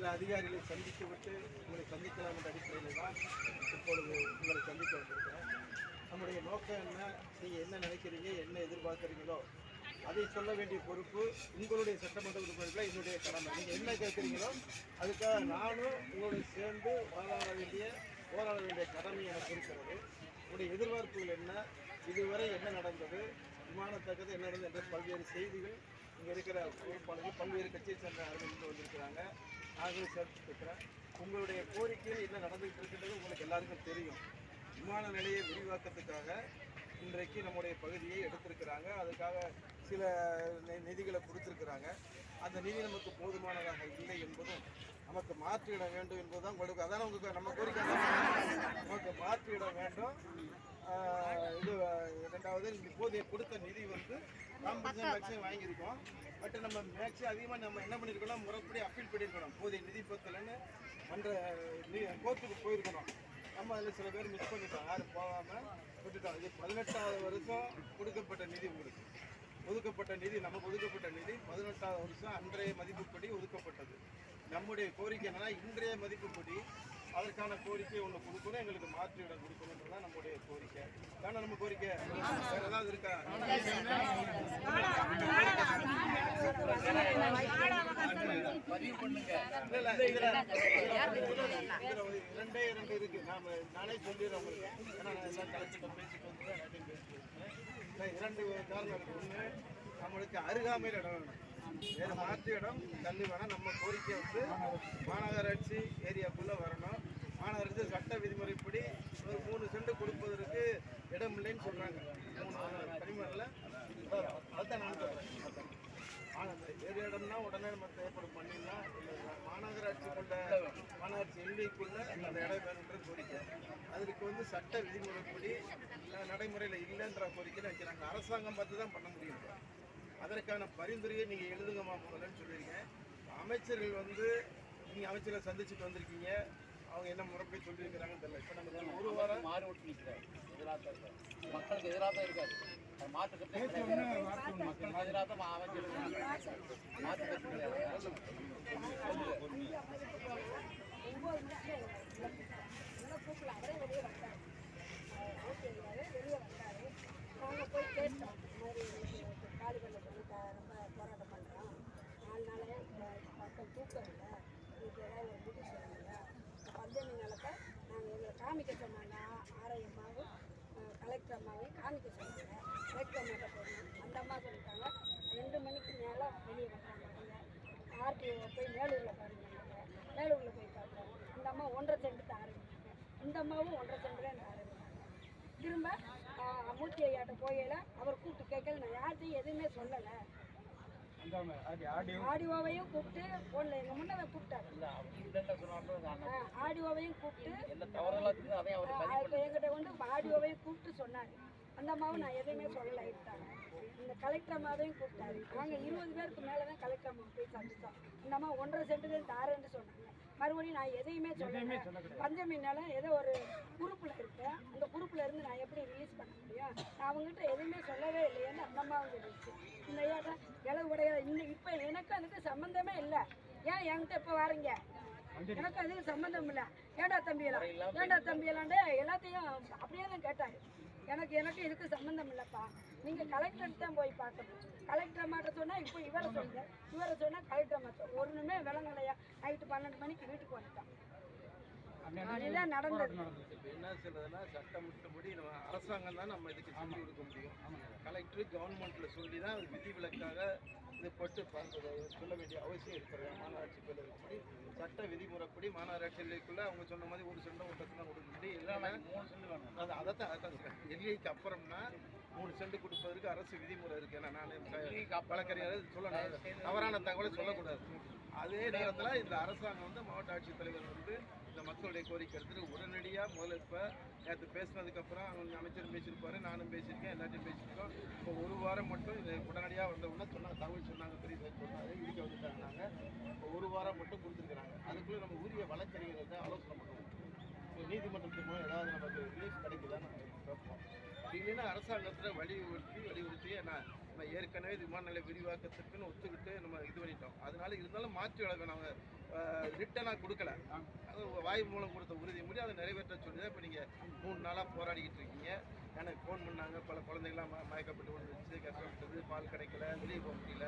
சில அதிகாரிகளை சந்தித்து விட்டு உங்களை சந்திக்கலாம் என்ற அடிப்படையில் தான் இப்பொழுது உங்களை சந்திக்க வந்திருக்கிறேன். நம்முடைய நோக்கம் என்ன, நீங்கள் என்ன நினைக்கிறீங்க, என்ன எதிர்பார்க்குறீங்களோ அதை சொல்ல வேண்டிய பொறுப்பு உங்களுடைய சட்டமன்ற உறுப்பினர்களை என்னுடைய கடமை. நீங்கள் என்ன கேட்குறீங்களோ அதுக்காக நானும் உங்களோட சேர்ந்து போராட வேண்டிய கடமை எனக்கு இருக்கிறது. உங்களுடைய எதிர்பார்ப்புகள் என்ன, இதுவரை என்ன நடந்தது, விமானத்தக்கது என்ன நடந்தது என்ற பல்வேறு செய்திகள் இங்கே இருக்கிற பொறுப்பாளர்கள் பல்வேறு கட்சியை சேர்ந்த அறிஞர்கள் வந்திருக்கிறாங்க. நாங்களும் சேர்த்துருக்கிறேன். உங்களுடைய கோரிக்கையில் என்ன நடந்துகிட்டு இருக்கின்றது உங்களுக்கு எல்லாருக்கும் தெரியும். விமான நிலைய விரிவாக்கத்துக்காக இன்றைக்கு நம்முடைய பகுதியை எடுத்திருக்கிறாங்க. அதுக்காக சில நிதிகளை கொடுத்துருக்குறாங்க. அந்த நிதி நமக்கு போதுமானதாக இல்லை என்பதும் நமக்கு மாற்றிட வேண்டும் என்பதுதான் உங்களுக்கு அதான உங்களுக்கு நம்ம கோரிக்கை. நமக்கு மாற்றிட வேண்டும். இது ரெண்டாவது இப்போதைய கொடுத்த நிதி வந்து மேக்ஸிமம் வாங்கியிருக்கோம். பட் நம்ம மேக்ஸிமம் அதிகமாக நம்ம என்ன பண்ணியிருக்கோம், முறைப்படி அப்பீல் பண்ணியிருக்கணும். போதிய நிதி பத்தலைன்னு கோர்ட்டுக்கு போயிருக்கணும். நம்ம அதில் சில பேர் மிஸ் பண்ணிட்டோம், யாரும் போகாமல் விட்டுட்டோம். இது 18வது வருஷம் கொடுக்கப்பட்ட நிதி உங்களுக்கு ஒதுக்கப்பட்ட நிதி, நமக்கு ஒதுக்கப்பட்ட நிதி 18வது வருஷம் அன்றைய மதிப்புப்படி ஒதுக்கப்பட்டது. நம்முடைய கோரிக்கை என்னன்னா இன்றைய மதிப்புப்படி அதற்கான கோரிக்கை ஒன்று கொடுக்கணும், எங்களுக்கு மாற்று இடம் கொடுக்கணுன்றதான் நம்முடைய கோரிக்கை. தானே நம்ம கோரிக்கை. வேறு ஏதாவது இருக்கா? இரண்டே இருக்கு. நானே சொல்லிடுறேன் உங்களுக்கு. ஏன்னா நான் எல்லாம் கலெக்டர் பேசிட்டு வந்து எல்லாத்தையும் பேசிட்டு இரண்டு காரணம் இருக்கு. ஒன்று, நம்மளுக்கு அருகாமையில் இடம் வேணும். வேறு மாற்று இடம் தள்ளி வேணாம். நம்ம கோரிக்கை வந்து மாநகராட்சி ஏரியாக்குள்ளே வரணும். மாநகராட்சி சட்ட விதிமுறைப்படி ஒரு 3 சென்ட் கொடுப்பதற்கு இடம் இல்லைன்னு சொல்கிறாங்க. 3 தனிமரில் அதுதான் நான் சொல்கிறேன். வேறு இடம்னா உடனே நம்ம தேவைப்படும் பண்ணிடலாம். மாநகராட்சி எல்லைக்குள்ள அந்த இடம் வேணுன்ற கோரிக்கை. அதுக்கு வந்து சட்ட விதிமுறைப்படி நடைமுறையில் இல்லைன்ற கோரிக்கை வைக்கிறாங்க. அரசாங்கம் பார்த்து தான் பண்ண முடியும். அதற்கான பரிந்துரையை நீங்கள் எழுதுங்கம்மா முதல்லன்னு சொல்லியிருக்கேன். அமைச்சர்கள் வந்து நீங்கள் அமைச்சரை சந்திச்சுட்டு வந்திருக்கீங்க. அவங்க என்ன முறைப்படி சொல்லியிருக்கிறாங்கன்னு தெரியல. இப்போ நம்ம ஒரு வாரம் மாறு ஓட்டு நிற்கிறார். மக்களுக்கு எதிராக தான் இருக்காது. மாற்றுக்கத்தை எதிராக தான் அமைச்சர் மாற்றுக்கத்தை நாங்கள் போய் கேட்டோம். இந்த மாதிரி காலிபல்ல சொல்லி ரொம்ப போராட்டம் பண்ணுறோம். 4 நாளாக மக்கள் தூக்கம் இல்லை. இதுக்கு ஏதாவது ஒரு முடிவு சொல்லுங்க. பஞ்சமி நிலத்தை நாங்கள் எங்களை காமிக்க சொன்னாங்க. ஆர்ஐ அம்மாவும் கலெக்டர் அம்மாவையும் காமிக்க சொன்னாங்க. கலெக்டர் அம்மாட்ட போனோம். அந்த அம்மா சொல்லிட்டாங்க 2 மணிக்கு மேலே வெளியே வந்தாங்க. ஆர்டிஓ போய் மேலூரில் பாருங்க. மேலூரில் போய் பார்த்தோம். அந்த அம்மா 1.5 சென்ட் தான் ஆரம்பிச்சாங்க. இந்த அம்மாவும் 1.5 சென்ட் தான் ஆரம்பிச்சாங்க. திரும்ப மூர்த்தி ஐயாட்ட போயில அவர் கூப்பிட்டு கேட்கல. நான் யார்கிட்டையும் எதுவுமே சொல்லலை. ஆடியோவையும் கூப்பிட்டு போன்ல எங்க முன்னதை கூப்பிட்டாரு. ஆடியோவையும் கூப்பிட்டு எங்கிட்ட வந்து ஆடியோவையும் கூப்பிட்டு சொன்னாரு. அந்த அம்மாவும் நான் எதுவுமே சொல்லலை விட்டாங்க. இந்த கலெக்டர் அம்மாவையும் கூப்பிட்டாரு. நாங்கள் 20 பேருக்கு மேலே தான் கலெக்டர் அம்மா போய் சந்தித்தோம். இந்த அம்மா 1.5 சென்ட் தாரேன்னு சொன்னாங்க. மறுபடியும் நான் எதையுமே சொல்லலை. பஞ்சமி நிலம் ஏதோ ஒரு குரூப்பில் இருக்கு. அந்த குரூப்பில் இருந்து நான் எப்படி ரிலீஸ் பண்ண முடியும்? நான் அவங்ககிட்ட எதுவுமே சொல்லவே இல்லையான்னு அந்த அம்மாவும் சொல்லிடுச்சு. இந்த ஐயாட்ட இளவு உடைய இன்னும் இப்போ எனக்கு அதுக்கு சம்மந்தமே இல்லை. ஏன் என்கிட்ட இப்போ வரீங்க? எனக்கு அதுக்கு சம்மந்தம் இல்லை. ஏண்டா தம்பியெல்லாம் எல்லாத்தையும் அப்படியே தான் கேட்டாரு. எனக்கு இதுக்கு சம்மந்தம் இல்லைப்பா. நீங்கள் கலெக்டர் தான் போய் பார்க்கணும். கலெக்டர் மாட்ட சொன்னால் இப்போ இவரை சொன்னால் கலெக்டர் மாற்றம் ஒன்றுமே விளங்கலையா. நைட்டு 12 மணிக்கு வீட்டுக்கு வந்துட்டான். அதுதான் நடந்தது. என்ன சொல்றதுன்னா சட்டமிட்டபடி நம்ம அரசாங்கம் தான் நம்ம இதுக்கு செஞ்சு கொடுக்க முடியும். கலெக்டர் கவர்மெண்ட்டில் சொல்லி தான் விதிவிலக்காக இது போட்டு சொல்ல வேண்டிய அவசியம் இருக்கிறது. மாநகராட்சி பேர் இருக்கபடி சட்ட விதிமுறைப்படி மாநகராட்சிக்குள்ளே அவங்க சொன்ன மாதிரி 1 சென்ட் 1 தான் கொடுக்க முடியும். இல்லைன்னா 3 சென்ட் வேணும். அதைத்தான் எல்லைக்கு அப்புறம்னா 3 சென்ட் கொடுப்பதற்கு அரசு விதிமுறை இருக்குது. ஏன்னா நான் வழக்கறிஞர் சொல்லணும், தவறான தகவலை சொல்லக்கூடாது. அதே நேரத்தில் இந்த அரசாங்கம் வந்து மாவட்ட ஆட்சித்தலைவர் வந்து இந்த மக்களுடைய கோரிக்கை எடுத்துட்டு உடனடியாக முதல்ல இப்போ நேற்று பேசினதுக்கப்புறம் அவங்க அமைச்சரும் பேசியிருப்பாரு, நானும் பேசியிருக்கேன், எல்லாத்தையும் பேசியிருக்கோம். இப்போ 1 வாரம் மட்டும் இது உடனடியாக வந்தவுடனே சொன்னாங்க, தகவல் சொன்னாங்க, பெரிய சொன்னாங்க, இடிக்க வந்துட்டாங்க. நாங்கள் இப்போ 1 வாரம் மட்டும் கொடுத்துருக்குறாங்க. அதுக்குள்ளே நம்ம உரிய வழக்கறிஞர்கிட்ட ஆலோசனை பண்ணுவோம். நீதிமன்றத்துக்கு மூலம் ஏதாவது நமக்கு ரிலீஃப் கிடைக்குதான்னு நம்ம கேட்போம். இல்லைன்னா அரசாங்கத்தில் வலியுறுத்தி நம்ம ஏற்கனவே விமான நிலைய விரிவாக்கத்துக்குன்னு ஒத்துக்கிட்டு நம்ம இது பண்ணிட்டோம். அதனால இருந்தாலும் மாற்றி வழங்க நாங்கள் ரிட்டனாக கொடுக்கல. அது வாய் மூலம் கொடுத்த உறுதிமொழி அதை நிறைவேற்ற சொல்லி தான் இப்போ நீங்கள் 3 நாளாக போராடிக்கிட்டு இருக்கீங்க. எனக்கு ஃபோன் பண்ணாங்க, பல குழந்தைகளாம் மயக்கப்பட்டு விழுந்துச்சு, கஷ்டப்பட்டது, பால் கிடைக்கல, வெளியே போக முடியல,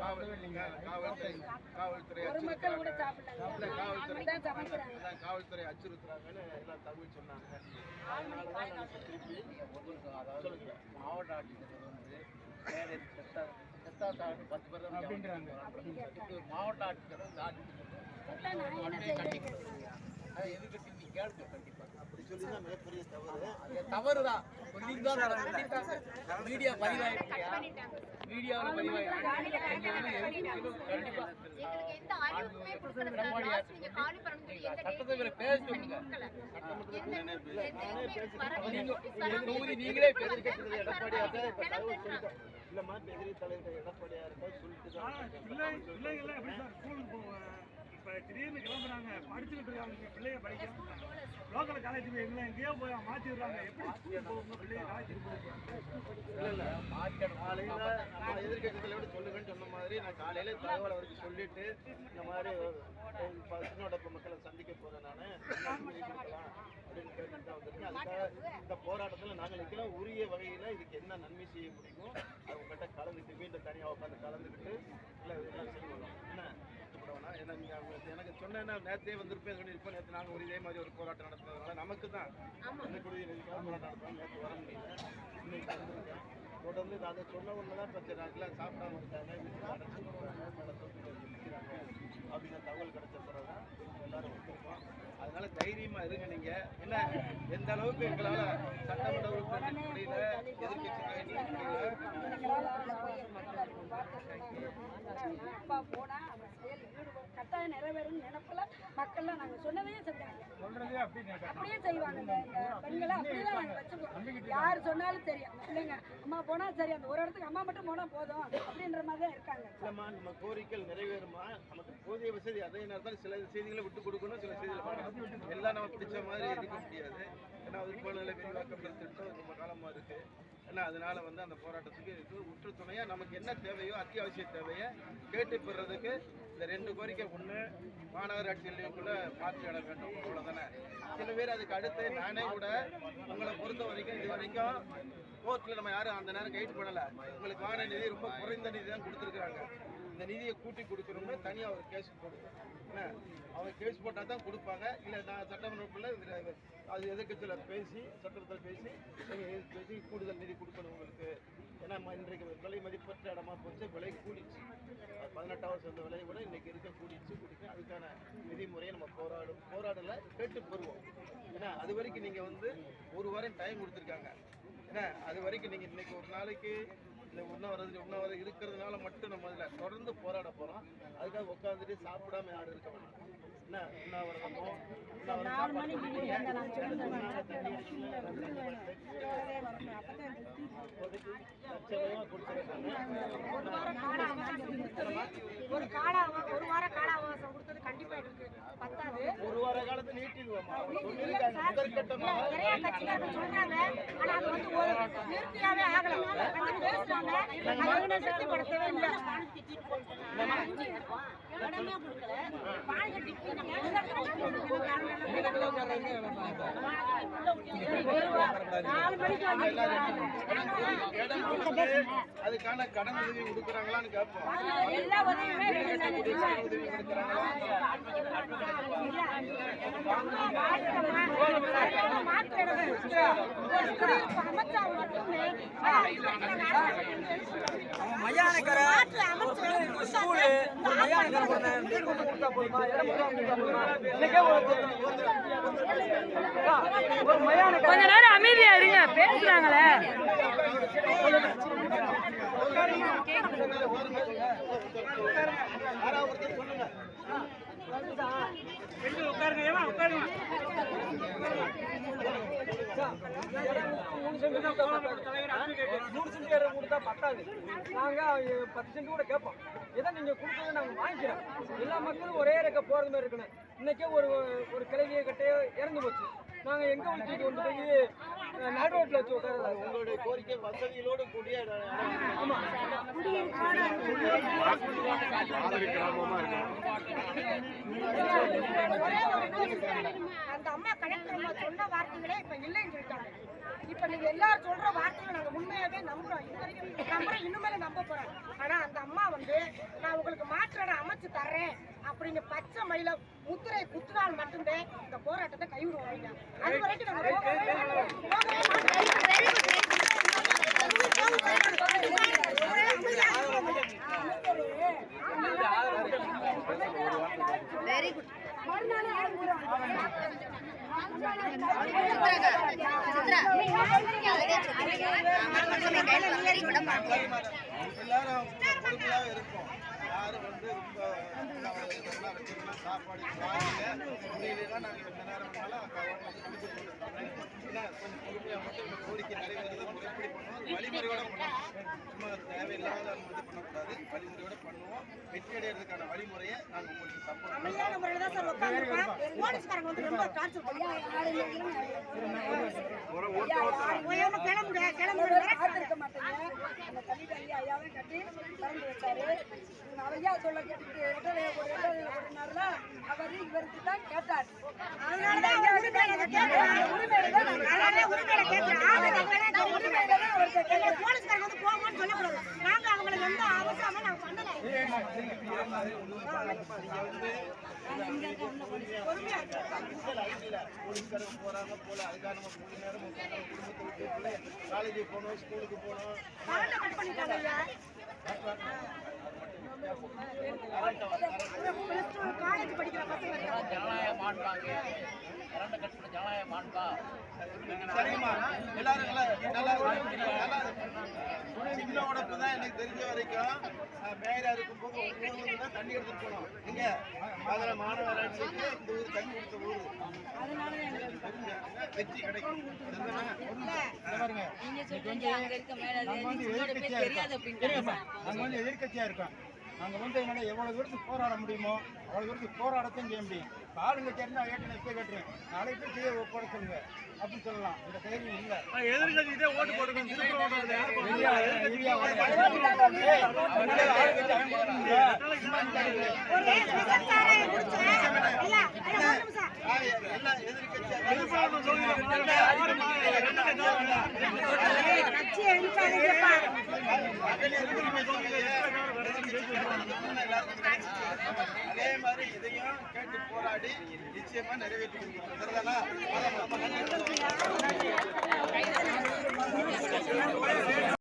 காவல்துறை காவல்துறை அச்சுறுத்துறாங்கன்னு எல்லாம் தகவல் சொன்னாங்க. அதனால தான் நான் திருப்பி அதாவது மாவட்ட ஆட்சியர் வந்து செத்தா 10 பேர் தான் அப்படின்றாங்க. மாவட்ட ஆட்சியர் இந்த ஆட்சியர் அதை எதிர்கட்சி கேள்வி கண்டிப்பா அப்படி சொல்லி தான் மிகப்பெரிய தவறு. தவறுதான் மீடியா பதிவாயிருக்கியா, மீடியாவில் பதிவாயிருக்கு. சட்டத்தை பேச சொல்லுங்க, நீங்களே எதிர்கட்சி எடப்பாடியார் தான் இப்போ தகவல் சொல்லிட்டோம். இல்லைம்மா, எதிரி தலைவர் எடப்பாடியார் தான் சொல்லிட்டு இப்போ திடீர்னு கிளம்புறாங்க, படிச்சுக்கிட்டு இருக்காங்க, பிள்ளைய படிக்க லோக்கல் காலேஜ் எங்களை எங்கேயோ போய் மாற்றி விடுறாங்க. எப்படி போகுங்க பிள்ளைய காலேஜுக்கு இல்லை காலையில் நம்ம எதிர்கட்சி தலைவர் சொல்லுங்கன்னு சொன்ன மாதிரி நான் காலையில் தகவல் அவருக்கு சொல்லிட்டு இந்த மாதிரி பசுனோட மக்களை சந்திக்க போகிறேன் நான் கொடுக்கலாம் அப்படின்னு கேட்டுட்டு தான் வந்திருக்கேன். அதுக்காக இந்த போராட்டத்தில் நாங்கள் நிற்கிறோம். உரிய வகையில் இதுக்கு என்ன நன்மை செய்ய முடியுமோ அவங்ககிட்ட கலந்துக்கிட்டு மீண்டும் தனியாக உட்காந்து கலந்துக்கிட்டு இல்லை இதெல்லாம் செய்வோம். என்ன ஏன்னா நீங்கள் எனக்கு சொன்னேன்னா நேரத்தையே வந்திருப்பேன் சொல்லியிருப்போம். நேற்று நாங்கள் ஒரு இதே மாதிரி ஒரு போராட்டம் நடத்துனதுனால நமக்கு தான் இந்த குடிநீருக்காக போராட்டம் நடத்துவோம். நேற்று வர முடியல, இன்னைக்கு வந்திருக்கேன். தொடர்ந்து அதை சொன்ன ஒன்று தான் பிரச்சனை. நாங்களாம் சாப்பிடாம இருக்காங்க, வீட்டில் அடைச்சி இருக்கிறாங்க அப்படிங்கிற தகவல் கிடைச்ச பிறகு தான் எல்லாரும் வந்திருக்கோம். அதனால தைரியமாக இருங்க. நீங்கள் என்ன எந்த அளவுக்கு எங்களால் சட்டமன்ற உறுப்பினர் முடியல, எதிர்கட்சி அப்பா போனா கட்டாயம் நிறைவேறும் நினைப்புல மக்கள்லாம் நாங்க சொன்னதையே செஞ்சாங்க, அப்படியே செய்வாங்க. இந்த பெண்களை அப்படியேதான் நாங்க வச்சுக்கோம். யார் சொன்னாலும் தெரியும் இல்லைங்க, அம்மா போனா சரி, அந்த ஒரு இடத்துக்கு அம்மா மட்டும் போனா போதும் அப்படின்ற மாதிரி தான் இருக்காங்க. இல்லைம்மா, நம்ம கோரிக்கைகள் நிறைவேறுமா? நமக்கு போதிய வசதி அதே நேரத்தில் சில செய்திகளை விட்டு கொடுக்கணும், சில செய்திகளை பார்க்கணும். எல்லாம் நம்ம பிடிச்ச மாதிரி இருக்க முடியாது. ஏன்னா உள்பொருளை விரிவாக்கம் திட்டம் ரொம்ப காலமாக இருக்கு. ஏன்னா அதனால அந்த போராட்டத்துக்கு இது உற்று துணையாக நமக்கு என்ன தேவையோ அத்தியாவசிய தேவையை கேட்டு பெறுறதுக்கு இந்த 2 கோரிக்கை. ஒன்று, மாநகராட்சி எல்லைக்குள்ள மாற்றி இட வேண்டும், அவ்வளோதானே. சில பேர் அதுக்கு அடுத்து நானே கூட உங்களை பொறுத்த வரைக்கும் இது வரைக்கும் கோர்ட்டில் நம்ம யாரும் அந்த நேரம் கைட் பண்ணலை. உங்களுக்கு வாங்கின நிதி ரொம்ப குறைந்த நிதி தான் கொடுத்துருக்குறாங்க. இந்த நிதியை கூட்டி கொடுக்கணும்னு தனியாக ஒரு கேஸ் போடுவோம். என்ன அவங்க கேஸ் போட்டால் தான் கொடுப்பாங்க. இல்லை நான் சட்டமன்றத்தில் அது எதிர்கட்சியில் பேசி சட்டத்தில் பேசி கூடுதல் நிதி கொடுக்கணும் உங்களுக்கு. ஏன்னா இன்றைக்கு விலை மதிப்பற்ற இடமா போச்சு, விலை கூடிச்சு. 18வது சேர்ந்த விலையை கூட இன்னைக்கு இருக்க கூடிச்சு. அதுக்கான விதிமுறையை நம்ம போராடலை கேட்டு பெறுவோம். ஏன்னா அது வரைக்கும் நீங்கள் 1 வாரம் டைம் கொடுத்துருக்காங்க. ஏன்னா அது வரைக்கும் நீங்கள் இன்னைக்கு ஒரு நாளைக்கு இந்த உண்ணாவிரதம் இருக்கிறதுனால மட்டும் நம்ம அதில் தொடர்ந்து போராட போகிறோம். அதுக்காக உட்காந்துட்டு சாப்பிடாம யாரும் இருக்க வேண்டாம். என்ன உண்ணாவிரதமோ ஒரு வார கால அவகாசம் கொடுத்தது கண்டிப்பா இருக்கு பத்தாது. 1 வார காலத்தை நீட்டிடுவோமா? நிறைய கட்சிக்காரங்க சொல்றாங்க, ஆனா அது ஒரு நிறுத்தியாவே ஆகல. பேசுறாங்க, சக்திப்படுத்தவே இல்லை. இடமே கொடுக்கல, பால் கட்டி அதுக்கான கடன் உதவி கொடுக்குறாங்களான்னு கேட்போம். எல்லா உதவியுமே கொஞ்ச நேரம் அமைதியா இருங்க, பேசுறாங்களே. பத்தாது, நாங்க 10 சென்ட் கூட கேட்போம். இதை நீங்க கொடுத்ததை நாங்க வாங்கிக்கிறோம். எல்லா மக்களும் ஒரே ரெக்க போறது மாதிரி இருக்கணும். இன்னைக்கே ஒரு கிழவியை கட்டையோ இறந்து போச்சு. நாங்க எங்க வச்சுட்டு கொண்டு போய் நடு ரோட்ல வச்சு உட்கார. உங்களுடைய கோரிக்கை வசதிகளோடு கூடிய ஆமா. அந்த அம்மா கலெக்டர் அம்மா சொன்ன வார்த்தைகளே இப்ப இல்லைன்னு சொல்லிட்டாங்க. இப்ப நீங்க எல்லாரும் சொல்ற வார்த்தைகளை நாங்க உண்மையாவே நம்புறோம். நம்புறோம், இனிமேல நம்ப போறோம். ஆனா அந்த அம்மா வந்து நான் உங்களுக்கு மாற்று இடம் அமைச்சு தர்றேன் அப்படின்னு பச்சை மயில முத்திரை குத்துனால் மட்டும்தான் இந்த போராட்டத்தை கைவிடுவாங்க. அது வரைக்கும் நாங்க வெரி குட். எல்லாரும் பொறுமையாக இருக்கும். யாரும் வந்து ரொம்ப சாப்பாடு முடியலாம். நாங்கள் எந்த நேரம் வேணாலும் முடிச்சு கொடுத்துருக்கோம். ஏன்னா கொஞ்சம் பொறுமையாக மட்டும் இந்த கோரிக்கை நிறைவேறது முறைப்படி பண்ணுவோம். வழிமுறையோட பண்ணுவோம். சும்மா தேவையில்லாத இது பண்ணக்கூடாது. வழிமுறையோட பண்ணுவோம். வெற்றி அடைகிறதுக்கான வழிமுறையை நாங்கள் உங்களுக்கு சப்போர்ட் அமைதியான முறையில தான் சார் உட்காந்துருக்கோம். போலீஸ்காரங்க வந்து ரொம்ப டார்ச்சர் பண்ணுவாங்க. பார்த்துருக்க மாட்டேங்க. அந்த தண்ணி டேங்கி ஐயாவே கட்டி திறந்து வச்சாரு. ஐயா சொல்ல கேட்டுட்டு எட்டலையை போடுனாருல அவர் இவருக்கு தான் கேட்டார். அதனாலதான் உரிமையில போலீஸ்காரங்க வந்து போகணும்னு சொல்லக்கூடாது. நாங்க அவங்களுக்கு எந்த அவசரமும் நாங்க பண்ணல. போலீஸ்காரங்க போறாங்க போல அதுக்காக நம்ம 3 நேரம் குடும்பத்தை விட்டு காலேஜுக்கு போகணும், ஸ்கூலுக்கு போகணும். கட் பண்ணிட்டாங்க ஐயா. காலேஜ் படிக்கிற பசங்க ஜனநாயக மாண்பாங்க கரண்ட் கட் பண்ண ஜனநாயக மாண்பா சரிம்மா, எல்லாரும் நல்லா சின்ன உடப்பு தான் எனக்கு தெரிஞ்ச வரைக்கும் மேயரா இருக்கும்போது ஒவ்வொரு தான் தண்ணி எடுத்துட்டு போனோம். இங்க அதில் மாணவராட்சி இந்த ஊர் தண்ணி கொடுத்த ஊர். அதனால வெற்றி கிடைக்கும். நாங்கள் வந்து எதிர்கட்சியாக இருக்கோம். நாங்கள் வந்து என்னால் எவ்வளோ தூரத்துக்கு போராட முடியுமோ அவ்வளோ தூரத்துக்கு போராடத்தான் செய்ய முடியும். இப்போ ஆளுங்கட்சியாக இருந்தால் ஏற்கனவே போய் கட்டுறேன், நாளைக்கு போய் செய்ய போட சொல்லுங்க அப்படின்னு சொல்லலாம். இந்த தைரியம் இல்லை. எதிர்கட்சிக்கிட்டே ஓட்டு போட்டுக்கணும். திருப்பூர் ஓட்டு யார் போடுறது? அதே மாதிரி இதையும் கேட்டு போராடி நிச்சயமா நிறைவேற்றி கொடுக்கணும். சரிதானா?